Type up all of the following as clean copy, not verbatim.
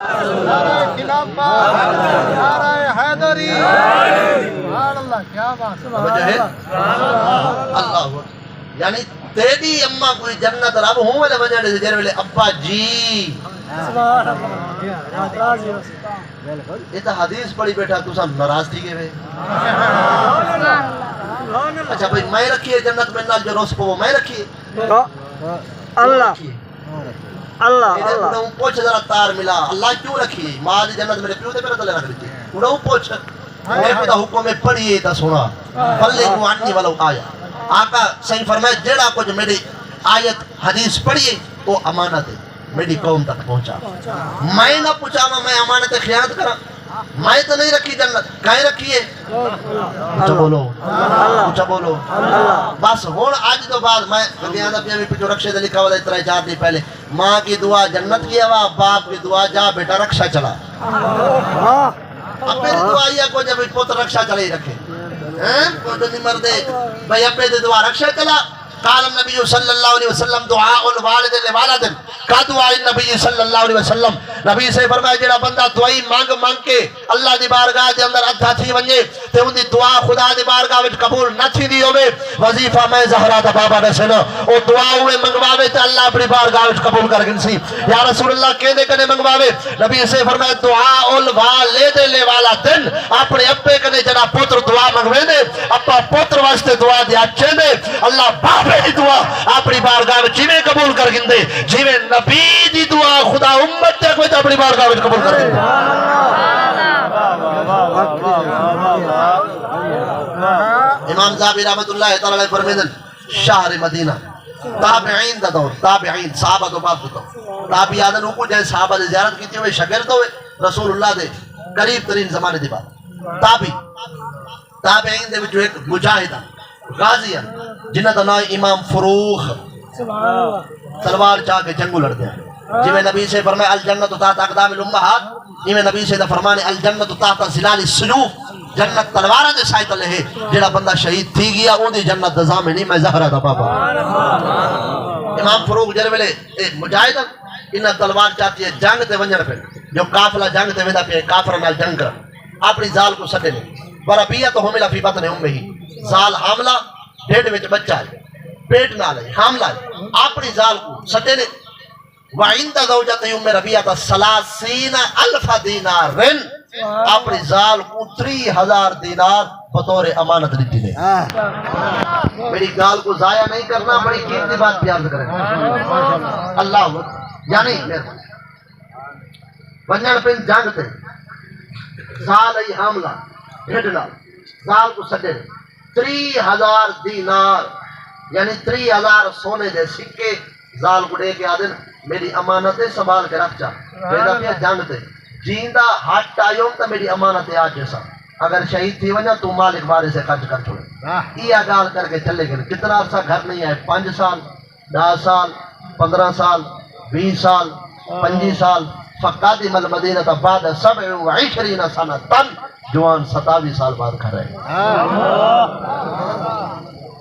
نعرہ خلافت، نعرہ حیدری، سبحان اللہ، کیا بات ہے اللہ یعنی تیری اما کوئی جنت رب ہوں والے وجہ دے جڑے ویلے ابا جی سبحان اللہ، راضی ہو یہ تو حدیث پڑھی بیٹھا تو سب ناراض تھی گئے اچھا بھائی میں رکھیے جنت میں نال جو روس پو میں رکھیے اللہ اللہ انہوں پوچھ ذرا تار ملا اللہ کیوں رکھیے ماں دی جنت میرے پیو دے میرے تلے رکھ دیتی انہوں پوچھ میں خدا حکم میں پڑھیے تا سنا بلے کو عنی ولو آیا آقا صحیح فرمائے جیڑا کچھ میری آیت حدیث پڑھیے وہ امانت ہے میری قوم تک پہنچا میں نہ پوچھا میں امانت خیانت کرا میں تو نہیں رکھی جنت کہیں رکھیے اچھا بولو اچھا بولو بس ہون آج تو بعد میں گدیاں دا پیامی پچھو رکشے دے لکھا ہوا دا 3-4 دن پہلے ماں کی دعا جنت کی ہوا باپ کی دعا جا بیٹا رکشہ چلا اپنے دعا یہ کو جب پوت رکشہ چلے ہی رکھے پوت نہیں مردے بھئی اپنے دعا رکشہ چلا قال النبی صلی اللہ علیہ وسلم دعاء الوالد لوالد کا دعاء النبی صلی اللہ علیہ وسلم نبی سے فرمایا جڑا بندہ دعائی مانگ مانگ کے اللہ دی بارگاہ دے اندر ادھا تھی ونجے تے ان دی دعا خدا دی بارگاہ وچ قبول نہ تھی دی ہوے وظیفہ میں زہرا دا بابا نے سنا او دعا ہوئے منگواوے تے اللہ اپنی بارگاہ وچ قبول کر گنسی یا رسول اللہ کہنے کنے منگواوے نبی سے فرمایا دعاء الوالد لوالد اپنے ابے کنے جڑا پتر دعا منگوے نے اپا پتر واسطے دعا دی اچھے نے اللہ باپ دی دعا اپنی بارگاہ میں جیویں قبول کر گندے جیویں نبی دی دعا خدا امت تک وچ اپنی بارگاہ میں قبول کر گندے امام زابی رحمت اللہ تعالی فرمیدن شہر مدینہ تابعین دا دور تابعین صحابہ تو بات دو تابعی آدن اوپر جائے صحابہ دے زیارت کیتی ہوئے شگرد ہوئے رسول اللہ دے قریب ترین زمانے دی بات تابعین دے وچ ایک مجاہدہ غازیہ جنہ دا نام امام فروخ تلوار چاہ کے جنگو لڑ دیا جی میں نبی سے فرمائے الجنت تحت اقدام الامہات جی میں نبی سے فرمانے الجنت تحت ظلال السیوف جنت تلوارہ دے سائے تلے ہے جڑا بندہ شہید تھی گیا اون دی جنت دزا میں نہیں میں زہرہ دا بابا امام فروخ جڑے ویلے ایک مجاہدہ انہاں تلوار چاہتی ہے جنگ تے ونجن پہ جو قافلہ جنگ تے ویندا پہ کافر نال جنگ کر اپنی زال کو سٹے لے وربیہ تو حملہ فی بطن امہ ہی زال حاملہ ڈیڑھ وچ بچہ ہے پیٹ نہ لے حاملہ ہے اپنی زال کو سٹے لے وعند زوجت ام ربیہ 30,000 دینار اپنی زال کو 30,000 دینار بطور امانت دیتی ہے میری گال کو ضائع نہیں کرنا بڑی قیمتی بات پیار کریں اللہ یعنی ونجن پن جنگ تے زال ای حاملہ ڈھڈنا زال کو سٹے 30,000 دینار یعنی 30,000 سونے دے سکے زال کو دے کے آدن میری امانتیں سنبھال کے رکھ جا میرا پیا جنگ تے جیندہ ہاتھ ٹائیوں تا میری امانتیں آج جیسا اگر شہید تھی ونجا تو مالک بارے سے خرچ کر چھوڑے یہ گال کر کے چلے گئے کتنا عرصہ گھر نہیں آئے 5 سال 10 سال 15 سال 20 سال 25 سال فقادم المدینہ بعد 27 سنہ تن جوان 27 سال بعد گھر رہے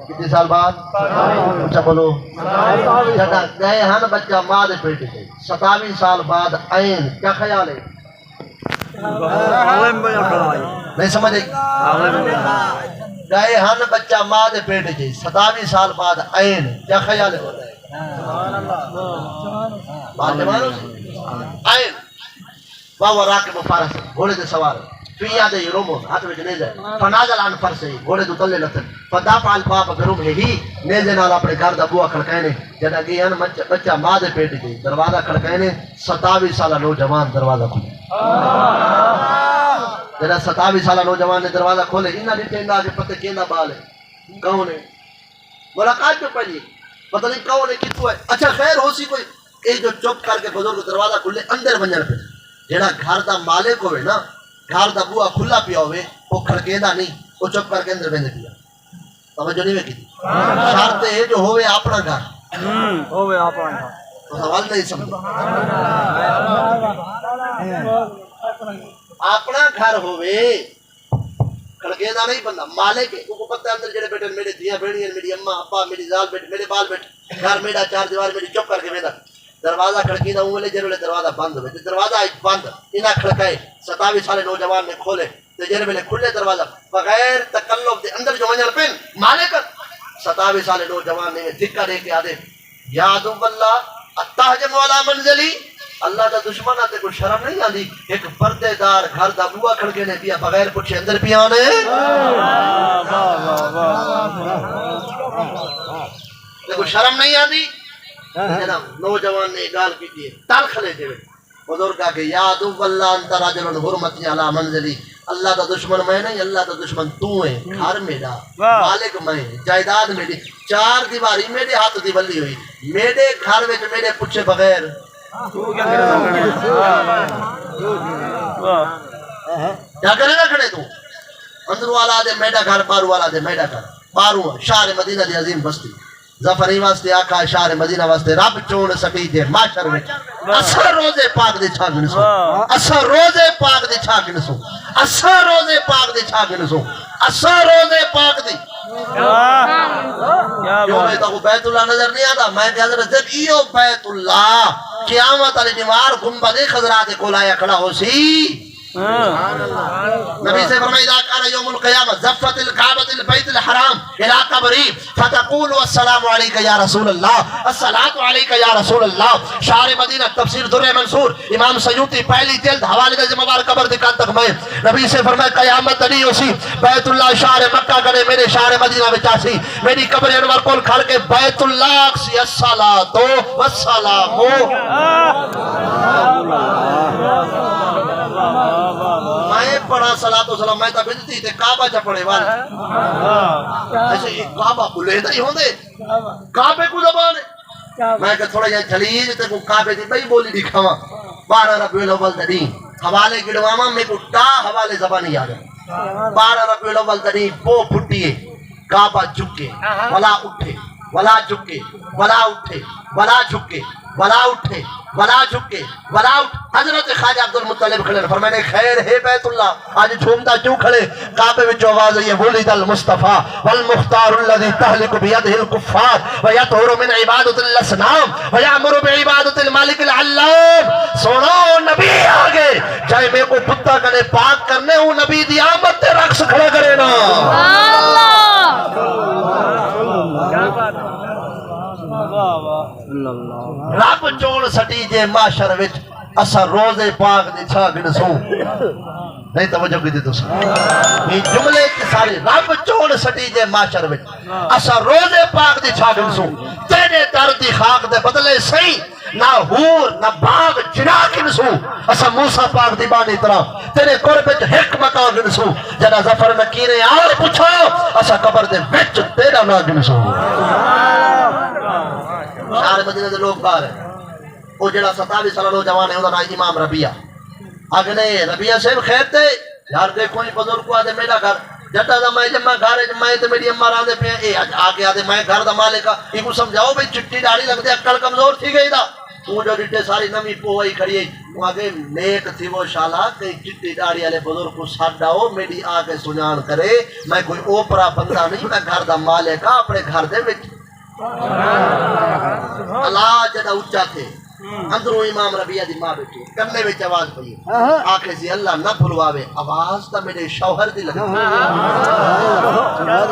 کتنی سال بعد اچھا بولو جگہ گئے ہن بچہ ماں دے پیٹ سے 27 سال بعد آئین کیا خیال ہے نہیں سمجھے گئے ہن بچہ ماں دے پیٹ سے 27 سال بعد آئین کیا خیال ہے آئین واہ راکب فارس گھوڑے دے سوار فیہ دے رومون ہاتھ میں نیزے فنازل عن فرسے گھوڑے دو تلے لتن فدافع الباب گروم ہے ہی نیزے نال اپنے گھر دا بوا کھڑکائنے جدا گئی ہن بچہ ماں دے پیٹ گئی دروازہ کھڑکائنے 27 سالہ نوجوان دروازہ کھولے جدا 27 سالہ نوجوان نے دروازہ کھولے انہاں ڈٹے نہ کہ پتہ کیندا بال ہے کون ہے ملاقات جو پڑھی پتہ نہیں کون ہے کتو ہے اچھا خیر ہو سی کوئی اے جو چپ کر کے بزرگ دروازہ کھلے اندر ونجن پہ جڑا گھر دا مالک ہوئے نا گھر دا بوا کھلا پیا ہوئے وہ کھڑکیندا نہیں وہ چپ کر کے اندر بیندے پیا توجہ نہیں ویکھی شرط ہے جو ہوئے اپنا گھر ہوے اپنا تو سوال نہیں سمجھا اپنا گھر ہوئے کھڑکیندا نہیں بندہ مالک ہے کو پتہ اندر جڑے بیٹھے میرے دیاں بیڑیاں میری اماں ابا میری زال بیٹھے میرے بال بیٹھے گھر میرا 4 دیوار میری چپ کر کے ویندا دروازہ کھڑکی دا اونلے جرولے دروازہ بند ہوئے دروازہ بند انہاں کھڑکائے 27 سالے نوجوان نے کھولے تے جرولے کھلے دروازہ بغیر تکلف دے اندر جو ونجل پن مالک 27 سالے نوجوان نے دھکا دے کے آدے یا عدو اللہ اتہجم والا منزلی اللہ دا دشمن آتے کوئی شرم نہیں آدھی ایک پردے دار گھر دا بوا کھڑکے نے پیا بغیر پوچھے اندر پیا آنے کوئی شرم نہیں آدھی جناب نوجوان نے گال کی دیئے تلخ لے جوے بزرگا کہ یا عدو اللہ انت رجل حرمتی علی منزلی اللہ دا دشمن میں نہیں اللہ دا دشمن تو ہے گھر میرا مالک میں جائیداد میری 4 دیواری میرے ہاتھ دی بلی ہوئی میرے گھر میں میرے پوچھے بغیر کیا کرے نہ کھڑے تو اندر والا دے میڈا گھر پارو والا دے میڈا گھر پارو شہر مدینہ دی عظیم بستی ظفری واسطے آقا شہر مدینہ واسطے رب چون سکی دے معاشر میں اثر روزے پاک دے چھا گنسو اثر روزے پاک دے چھا گنسو اثر روزے پاک دے چھا گنسو اثر روزے پاک دے کیوں میں تو بیت اللہ نظر نہیں آتا میں کہ حضرت جب ایو بیت اللہ قیامت علی دیوار گنبد خضرات کو لایا کھڑا ہو سی نبی سے فرمایا اذا كان يوم القيامه زفت الكعبه البيت الحرام الى قبري فتقول السلام عليك يا رسول الله الصلاه عليك يا رسول الله شعر مدینہ تفسیر در منصور امام سیوطی پہلی جلد حوالے دے مبارک قبر دکان تک میں نبی سے فرمایا قیامت نہیں ہوسی بیت اللہ شعر مکہ کرے میرے شعر مدینہ وچ آسی میری قبر انور کول کھڑ کے بیت اللہ سی الصلاۃ والسلام میں پڑھا صلاۃ و سلام میں تا بنتی تے کعبہ چ پڑھے وال ایسے یہ کعبہ بولے نہیں ہوندے کعبے کو زبان ہے میں کہ تھوڑا یہ جلیل تے کو کعبے دی بھئی بولی دکھاواں 12 ربیع الاول دین حوالے گڑواواں میں کو تا حوالے زبانی یاد ہے 12 ربیع الاول دین پو پھٹیے کعبہ جھکے ولا اٹھے ولا جھکے ولا اٹھے ولا جھکے ولا اٹھے ولا جھکے ولا حضرت خواجہ عبد المطلب کھڑے فرمانے خیر ہے بیت اللہ آج جھومتا کیوں کھڑے کعبے وچ آواز ہے ولد المصطفی والمختار الذي تهلك بيده الكفار ويطهر من عبادة الاصنام ويأمر بعبادة المالك العلام سنو نبی آگے چاہے میں کو بتا کنے پاک کرنے ہوں نبی دی آمد تے رقص کھڑا کرے نا رب چون سٹی جے معاشر وچ اسا روزے پاک دے چھا گنسو نہیں توجہ کی دی تو یہ جملے کے سارے رب چون سٹی جے معاشر وچ اسا روزے پاک دے چھا گنسو تیرے در دی خاک دے بدلے صحیح نہ ہور نہ باغ جنا گنسو اسا موسیٰ پاک دی بانی طرح تیرے قرب وچ ایک مکان گنسو جنا ظفر نکیرے آر پوچھو اسا قبر دے وچ تیرا نہ گنسو شہر مدینہ دے لوگ باہر ہیں وہ جڑا 27 سالہ نوجوان ہے انہوں نے امام ربیہ اگنے ربیہ صاحب خیر تے یار دیکھو یہ بزرگ کو آدھے میرا گھر جٹا دا میں جب میں گھر میں تے میری اماں راندے پہ اے آگے آدھے میں گھر دا مالکا یہ کو سمجھاؤ بھئی چٹی ڈاڑی لگ دے اکڑ کمزور تھی گئی دا وہ جو ڈٹے ساری نمی پوئی کھڑی ہے وہ آگے نیک تھی وہ شالا کہ چٹی ڈاڑی والے بزرگ کو ساتھ ڈاؤ میری آگے سنان کرے میں کوئی اوپرا بندہ نہیں میں گھر دا مالکا اپنے گھر دے وچ اللہ جدہ اچھا تھے اندروں امام ربیہ دی ماں بیٹھے کرنے وچ آواز پئی آکھے سی اللہ نہ بھلواوے آواز تا میرے شوہر دی لگی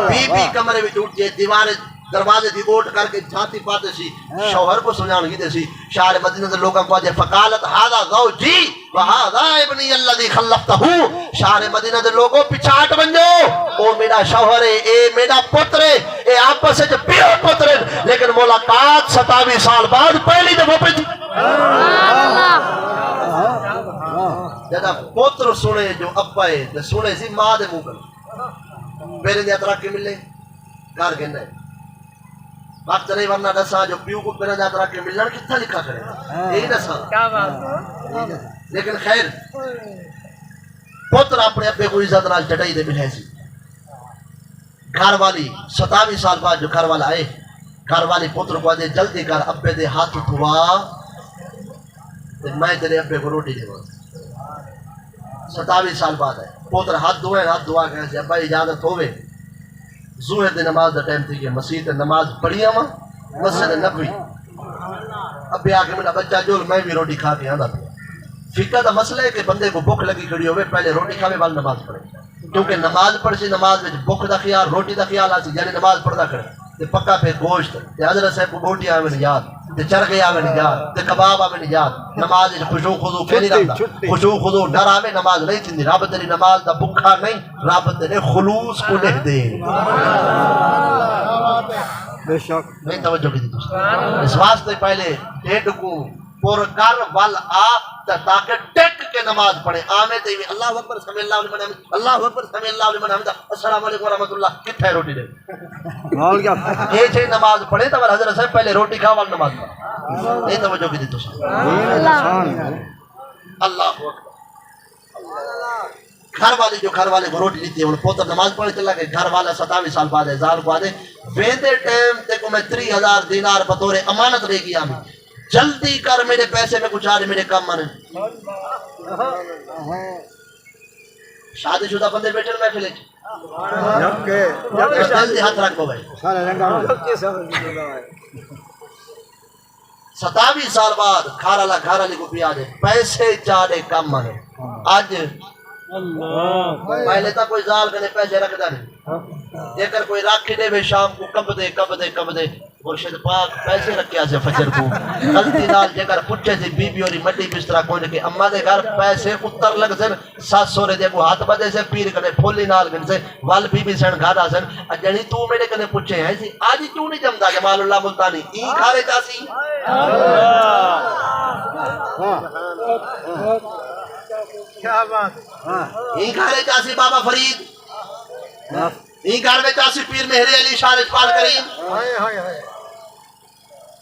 بی بی کمرے وچ اٹھ کے دیوار دروازے دی اوٹ کر کے جھانتی پاتے سی شوہر کو سنجان کی دے سی شہر مدینہ دے لوگاں کو آجے فقالت هذا زوجی وهذا ابنی الذی خلفتہ شہر مدینہ دے لوگوں پچھاٹ بن جاؤ او میرا شوہر ہے اے میرا پتر ہے اے آپس سے جو پیو پتر ہے لیکن ملاقات 27 سال بعد پہلی دفعہ پہ تھی جدا پتر سنے جو ابا ہے تو سنے سی ماں دے موکل میرے دیا ترقی ملے گھر گھنڈے وقت نہیں ورنہ دسا جو پیو کو میرے دیا ترقی ملن کتنا لکھا کرے یہی دسا لیکن خیر پتر اپنے ابے کو عزت نال چٹائی دے ملے سی گھر والی 27 سال بعد جو گھر والا آئے گھر والی پتر کو آدھے جلدی کر ابے دے ہاتھ دھوا میں تیرے ابے کو روٹی دے 27 سال بعد ہے پتر ہاتھ دھوئے ہاتھ دھوا کہ ابا اجازت ہوئے ظہر دی نماز دا ٹائم تھی کہ مسجد نماز پڑھی ہوا مسجد نبوی ابے آ کے میرا بچہ جو میں بھی روٹی کھا کے آنا پیا فقہ کا مسئلہ ہے کہ بندے کو بھوک لگی کھڑی ہوئے پہلے روٹی کھاوے بعد نماز پڑھے کیونکہ نماز پڑھ سی نماز میں بھوک دا خیال روٹی دا خیال آسی یعنی نماز پڑھدا کرے تے پکا پہ گوشت تے حضرت صاحب کو بوٹی آوے نہیں یاد تے چرگے آوے نہیں یاد تے کباب آوے نہیں یاد نماز وچ خشوع خضوع کے نہیں رکھدا خشوع خضوع ڈر آوے نماز نہیں تھیندی رب تیری نماز دا بھکھا نہیں رب تیرے خلوص کو لکھ دے بے شک نہیں توجہ کی تھی اس واسطے پہلے ڈیڈ کو پر کر ول آ تاکہ ٹک کے نماز پڑھے آمے تے اللہ اکبر سمی اللہ علیہ وسلم اللہ اکبر سمی اللہ علیہ وسلم السلام علیکم ورحمۃ اللہ کتھے روٹی دے مال کیا یہ چھے نماز پڑھے تو حضرت صاحب پہلے روٹی کھا وال نماز پڑھے نہیں توجہ کی تھی اللہ اکبر گھر والی جو گھر والے کو روٹی دیتی ہے انہوں پوتر نماز پڑھنے چلا کہ گھر والا 27 سال بعد ہے زال کو آدھے بیندے ٹیم تے کو میں 30,000 دینار بطور امانت لے گیا ہمیں جلدی کر میرے پیسے میں کچھ آ رہے میرے کم مانے شادی شدہ بندے بیٹھے میں کھلے جلدی ہاتھ رکھ کو بھائی 27 سال بعد گھر والی کو پیا دے پیسے چارے کم مانے آج پہلے تا کوئی زال کنے پیسے رکھتا نہیں جے کر کوئی رکھ دے وے شام کو کب دے مرشد پاک پیسے رکھیا سے فجر کو غلطی نال جے کر پچھے سے بی بی اور مٹی بسترا کونے کے اما دے گھر پیسے اتر لگ سن ساس سورے دے کو ہاتھ بدے سے پیر کنے پھولی نال گن سے وال بی بی سن گھاڑا سن جنی تو میرے کنے پچھے ہیں سی آج کیوں نہیں جمدا جمال اللہ ملتانی ای کھارے جاسی کیا بات ای کھارے جاسی بابا فرید ای گھر میں جاسی پیر مہر علی شاہ اقبال کریم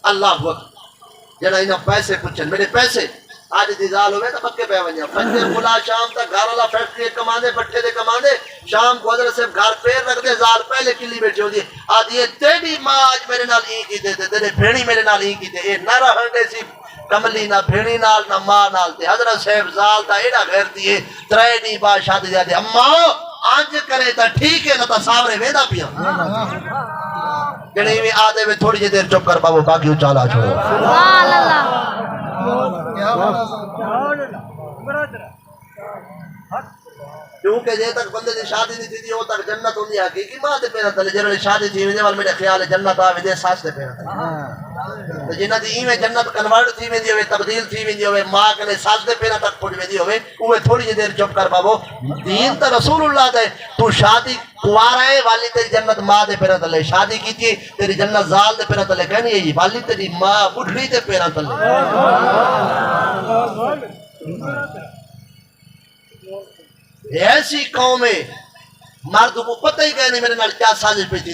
اللہ وقت جنہ انہاں پیسے پچھن میرے پیسے آج دیزال ہوئے تو پکے پہ ونیا فجر کھلا شام تک گھر اللہ فیکٹری کماندے پٹھے دے کماندے شام کو حضرت صاحب گھر پیر رکھ دے زال پہلے کلی بیٹھے ہو دی آج یہ تیری ماں آج میرے نال ای کی دے تیرے بھیڑی میرے نال ای کی دے اے نہ رہن دے سی کملی نہ بھیڑی نال نہ ماں نال تے حضرت صاحب زال تا ایڈا غیر دیئے ترے نہیں با شادی دیا دے اماں آج کرے تا ٹھیک ہے نہ تا سامنے ویدہ پیا جنہی میں آدھے میں تھوڑی جی دیر چپ کر بابو باقی اچالا چھوڑو سبحان اللہ کیونکہ جے تک بندے دی شادی نہیں تھی ہو تک جنت ہوندی حقیقی ماں دے پینا تلے جنہوں نے شادی تھی ویدے وال میرے خیال ہے جنت آوے دے ساس دے پینا تلے جنہ دی ایویں جنت کنورٹ تھی ویندی ہوئے تبدیل تھی ویندی ہوئے ماں کنے ساس دے پینا تک پھوڑ ویندی ہوئے اوہ تھوڑی جی دیر چپ کر بابو دین تا رسول اللہ دے تو شادی کوارا ہے والی تیری جنت ماں دے پینا تلے شادی کی تھی تیری جنت زال دے پینا تلے کہنی ہے یہ والی تیری ماں بڑھڑی دے پینا تلے ایسی قوم ہے مرد کو پتہ ہی کہنے میرے نال کیا سازش پہ تھی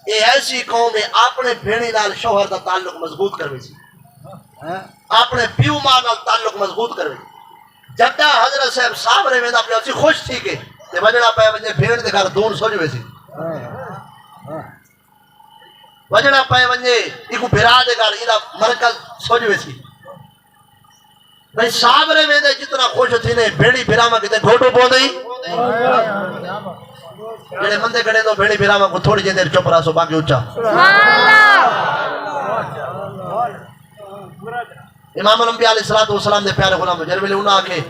یہ ایسی قوم ہے اپنے بھیڑی نال شوہر دا تعلق مضبوط کروے سی اپنے پیو ماں نال تعلق مضبوط کروے جدہ حضرت صاحب صابرے میں اپنے اسی خوش تھی کہ تے وجڑا پہ ونجے بھیڑ دے گھر دون سو جوے سی وجڑا پہ ونجے ایکو بھرا دے گھر ایدہ مرکز سو جوے سی بھئی صابرے میں دے جتنا خوش تھی نے بھیڑی بھراما کتے گھوٹو پو دئی جڑے مندے کڑے دو بھیڑی بھراما کو تھوڑی جے دیر چپ رہا سو باقی اچھا امام الانبیاء علیہ السلام دے پیارے غلام جرویلے انہاں آکے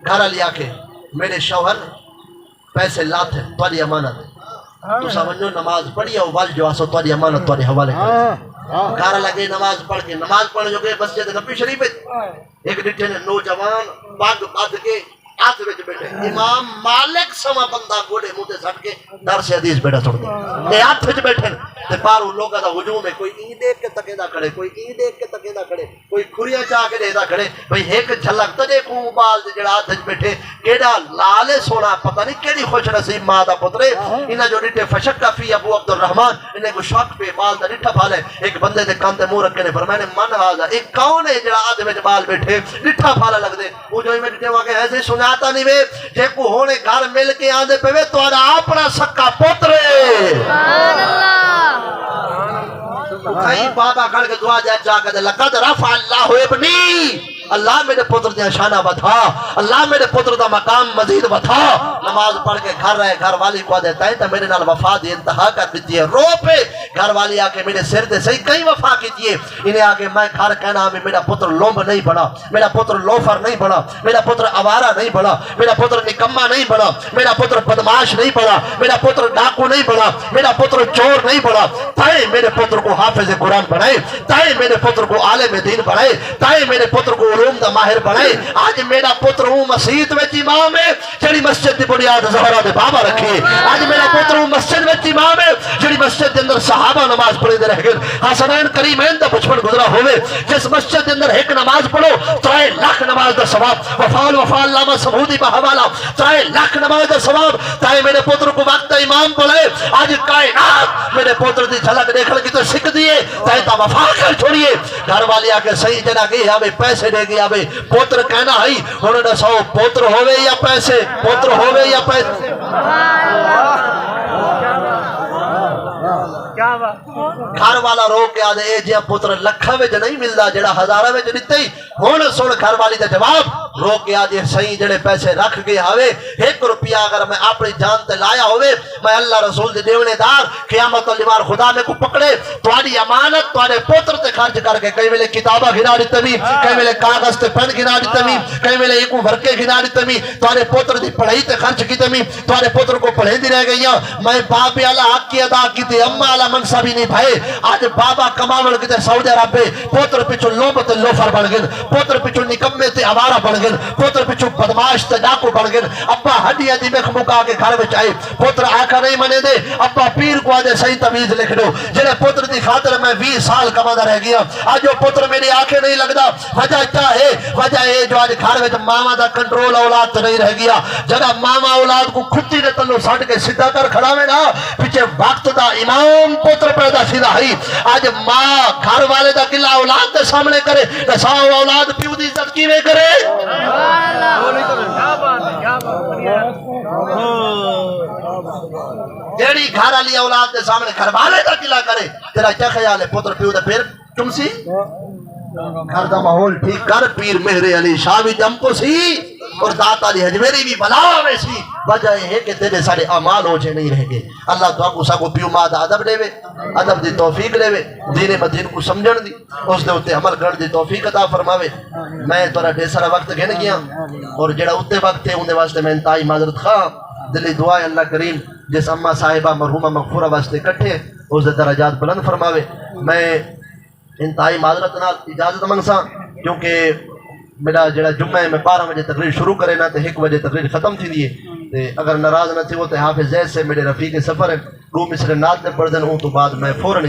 گھر علی آکے میرے شوہر پیسے لاتے تواری امانت تو سمجھو نماز پڑھی ہے وال جو آسو تواری امانت تواری حوالے کرے گھر لگے نماز پڑھ کے نماز پڑھ جو کہ مسجد نبی شریف ایک ڈٹھے نے نوجوان پاگ بادھ کے ہاتھ وچ بیٹھے امام مالک سما بندہ گوڑے منہ تے سٹ کے در سے حدیث بیٹھا چھوڑ دے اے ہاتھ وچ بیٹھے تے پارو لوگا دا ہجوم ہے کوئی ای دیکھ کے تکیدا کھڑے کوئی ای دیکھ کے تکیدا کھڑے کوئی کھریاں چاہ کے دیدا کھڑے بھئی ایک جھلک تے دیکھوں بال دے جڑا ہاتھ وچ بیٹھے کیڑا لال سونا پتہ نہیں کیڑی خوش نصیب ماں دا پتر انہاں جو ڈٹھے فشکا فی ابو عبد الرحمن انہیں کو شوق پہ بال دا ڈٹھا پھالے ایک بندے دے کان تے منہ رکھ کے فرمایا من ہاذا ایک کون ہے جڑا ہاتھ وچ بال بیٹھے ڈٹھا پھالا لگ دے وہ جو میں ڈٹھے وا کے ایسے سناتا نہیں وے جے کو ہونے گھر مل کے آندے پہ وے تہاڈا اپنا سکا پتر سبحان اللہ کئی بابا کھڑ کے دعا جا کے لقد رفع اللہ ابنی اللہ میرے پتر دیا شانہ بتا، اللہ میرے پتر دا مقام مزید بتا۔ نماز پڑھ کے گھر رہے، گھر والی کو دیتا ہے تو میرے نال وفا دی انتہا کر دیتی ہے، رو پہ گھر والی آکے میرے سر دے صحیح کئی وفا کیتی ہے، انہیں آکے میں گھر کہنا ہمیں میرا پتر لومب نہیں بڑا، میرا پتر لوفر نہیں بڑا، میرا پتر آوارہ نہیں بڑا، میرا پتر نکمہ نہیں بڑا، میرا پتر بدماش نہیں بڑا، میرا پتر ڈاکو نہیں بڑا، میرا پتر چور نہیں بڑا، تائیں میرے پتر کو حافظ قرآن بنائے، تائیں میرے پتر کو عالم دین بنائے، تائیں میرے پتر کو علوم دا ماہر بنائے۔ آج میرا پتر ہوں مسجد وچ امام ہے جڑی مسجد دی بنیاد زہرا دے بابا رکھی، آج میرا پتر ہوں مسجد وچ امام ہے جڑی مسجد دے اندر صحابہ نماز پڑھے دے رہ گئے، حسنین کریمین دا بچپن گزرا ہوئے، جس مسجد دے اندر ایک نماز پڑھو 3 لاکھ نماز دا ثواب، وفال علامہ سمودی بحوالہ 3 لاکھ نماز دا ثواب، تائیں میرے پتر کو وقت امام پڑھے۔ آج کائنات میرے پتر دی جھلک دیکھنے کی تو سکھ دیئے، تائیں تا وفا کر چھوڑیے۔ گھر والی آکے صحیح جنا گئی ہمیں پیسے دے گی، ہمیں پتر کہنا ہے انہوں نے سو پتر ہوئے یا پیسے، پتر ہوئے یا پیسے۔ گھر والا رو کے آدھے اے جیا پتر لکھا وچ نہیں ملدا جڑا ہزارہ وچ دتے ہی، ہن سن گھر والی دا جواب، رو کے آدھے صحیح جڑے پیسے رکھ گئے ہوئے 1 روپیہ اگر میں اپنی جان تے لایا ہوئے، میں اللہ رسول دے دیونے دار قیامت اللیوار خدا میں کو پکڑے تواڈی امانت تواڈے پتر تے خرچ کر کے، کئی ویلے کتاباں گھنا دتے وی، کئی ویلے کاغذ تے پین گھنا دتے وی، کئی ویلے ایک ورکے گھنا دتے وی، تواڈے پتر دی پڑھائی تے خرچ کیتے وی، تواڈے پتر کو پڑھیندی رہ گئیاں، میں باپ والا حق کی ادا کیتے، اما والا منصب ہی نہیں بھائی۔ آج بابا کماون کتے سعودی عرب پوتر پچھو لومب تے لوفر بن گئے، پوتر پچھو نکمے تے آوارہ بن گئے، پوتر پچھو بدماش تے ڈاکو بن گئے۔ ابا ہڈیاں دی مکھ مکا کے گھر وچ آئے، پوتر آکھا نہیں منے دے، ابا پیر کو آدھے صحیح تمیز لکھ دو، جڑے پوتر دی خاطر میں 20 سال کمادا رہ گیا، آج وہ پوتر میری آنکھیں نہیں لگدا، وجہ کیا ہے؟ وجہ ہے جو آج گھر وچ ماما دا کنٹرول اولاد تے نہیں رہ گیا۔ جڑا ماما اولاد کو کھٹی دے تلو سٹ کے سیدھا کر کھڑا وے نا، پیچھے وقت دا امام پوتر پیدا سیدھا ہی۔ آج ماں گھر والے دا قلعہ اولاد دے سامنے کرے، ساو اولاد پیو دی عزت کیویں کرے؟ جیڑی گھر والی اولاد دے سامنے گھر والے دا قلعہ کرے، تیرا کیا خیال ہے پتر پیو دے پھر تم سی؟ گھر دا ماحول ٹھیک کر، پیر مہر علی شاہ بھی جم کو سی اور داتا علی حجویری بھی بلا میں سی، وجہ یہ ہے کہ تیرے سارے اعمال اوجھے نہیں رہ گئے۔ اللہ تو کو ساکو پیو ماں دا ادب دے وے، ادب دی توفیق دے وے، دین مدین کو سمجھن دی، اس دے اتے عمل کرن دی توفیق عطا فرماوے۔ میں تورا ڈھیر سارا وقت گھن گیا اور جڑا اتے وقت ہے اندے واسطے میں انتہائی معذرت خواہ، دلی دعا ہے اللہ کریم جس اما صاحبہ مرحومہ مغفورہ واسطے کٹھے اس دے درجات بلند فرماوے۔ میں انتہائی معذرت نال اجازت منگساں کیونکہ میرا جڑا جمعہ ہے میں 12 بجے تقریر شروع کرے نا تے 1 بجے تقریر ختم تھی دیئے، تے اگر ناراض نہ تھی وہ تے حافظ زید سے میرے رفیق سفر ہے 2 مصرے نات نے پڑھ دن ہوں تو بعد میں فوراً